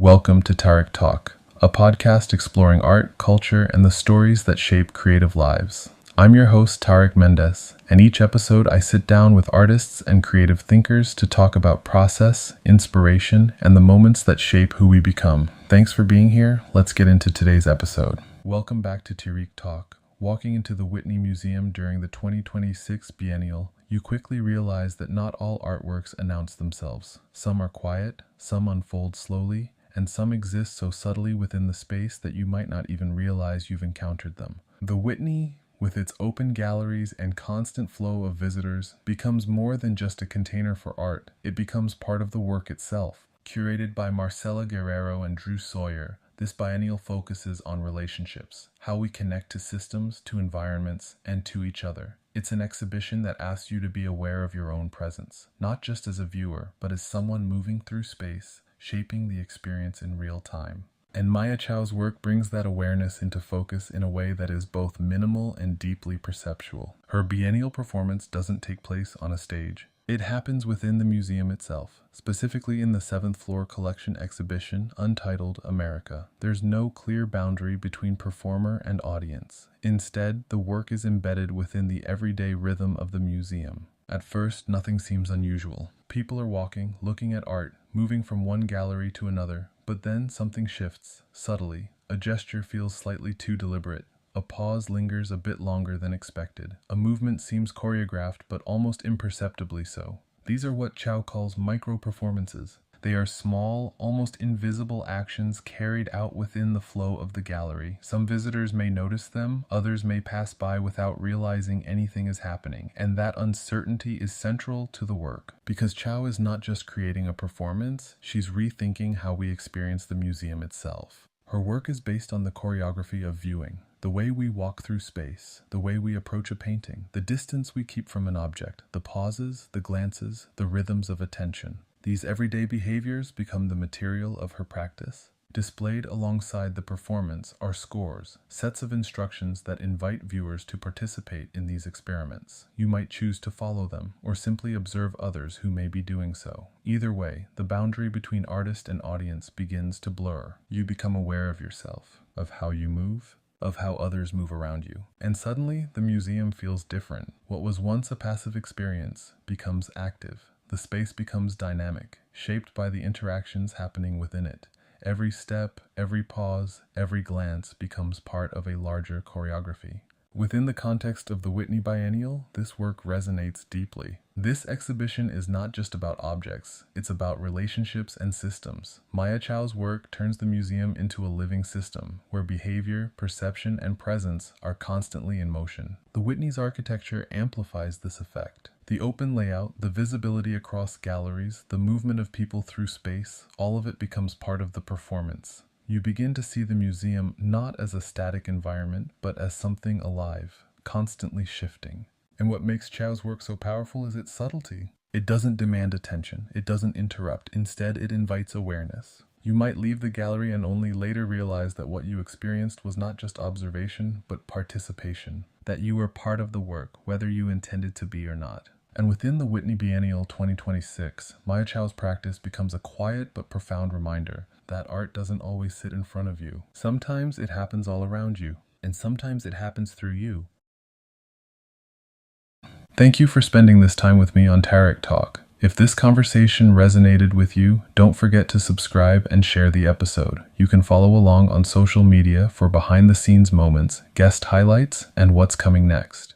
Welcome to Tarik Talk, a podcast exploring art, culture, and the stories that shape creative lives. I'm your host, Tarik Mendes, and each episode I sit down with artists and creative thinkers to talk about process, inspiration, and the moments that shape who we become. Thanks for being here. Let's get into today's episode. Welcome back to Tarik Talk. Walking into the Whitney Museum during the 2026 Biennial, you quickly realize that not all artworks announce themselves. Some are quiet, some unfold slowly, and some exist so subtly within the space that you might not even realize you've encountered them. The Whitney, with its open galleries and constant flow of visitors, becomes more than just a container for art. It becomes part of the work itself. Curated by Marcela Guerrero and Drew Sawyer, this biennial focuses on relationships, how we connect to systems, to environments, and to each other. It's an exhibition that asks you to be aware of your own presence, not just as a viewer, but as someone moving through space, shaping the experience in real time. And Maia Chao's work brings that awareness into focus in a way that is both minimal and deeply perceptual. Her biennial performance doesn't take place on a stage. It happens within the museum itself, specifically in the 7th floor collection exhibition untitled America. There's no clear boundary between performer and audience. Instead, the work is embedded within the everyday rhythm of the museum. At first, nothing seems unusual. People are walking, looking at art, moving from one gallery to another, but then something shifts, subtly. A gesture feels slightly too deliberate. A pause lingers a bit longer than expected. A movement seems choreographed, but almost imperceptibly so. These are what Chao calls micro-performances. They are small, almost invisible actions carried out within the flow of the gallery. Some visitors may notice them, others may pass by without realizing anything is happening, and that uncertainty is central to the work. Because Chao is not just creating a performance, she's rethinking how we experience the museum itself. Her work is based on the choreography of viewing. The way we walk through space, the way we approach a painting, the distance we keep from an object, the pauses, the glances, the rhythms of attention. These everyday behaviors become the material of her practice. Displayed alongside the performance are scores, sets of instructions that invite viewers to participate in these experiments. You might choose to follow them, or simply observe others who may be doing so. Either way, the boundary between artist and audience begins to blur. You become aware of yourself, of how you move, of how others move around you. And suddenly, the museum feels different. What was once a passive experience becomes active. The space becomes dynamic, shaped by the interactions happening within it. Every step, every pause, every glance becomes part of a larger choreography. Within the context of the Whitney Biennial, this work resonates deeply. This exhibition is not just about objects, it's about relationships and systems. Maia Chao's work turns the museum into a living system, where behavior, perception, and presence are constantly in motion. The Whitney's architecture amplifies this effect. The open layout, the visibility across galleries, the movement of people through space, all of it becomes part of the performance. You begin to see the museum not as a static environment, but as something alive, constantly shifting. And what makes Chao's work so powerful is its subtlety. It doesn't demand attention. It doesn't interrupt. Instead, it invites awareness. You might leave the gallery and only later realize that what you experienced was not just observation, but participation. That you were part of the work, whether you intended to be or not. And within the Whitney Biennial 2026, Maia Chao's practice becomes a quiet but profound reminder that art doesn't always sit in front of you. Sometimes it happens all around you, and sometimes it happens through you. Thank you for spending this time with me on Tarik Talk. If this conversation resonated with you, don't forget to subscribe and share the episode. You can follow along on social media for behind-the-scenes moments, guest highlights, and what's coming next.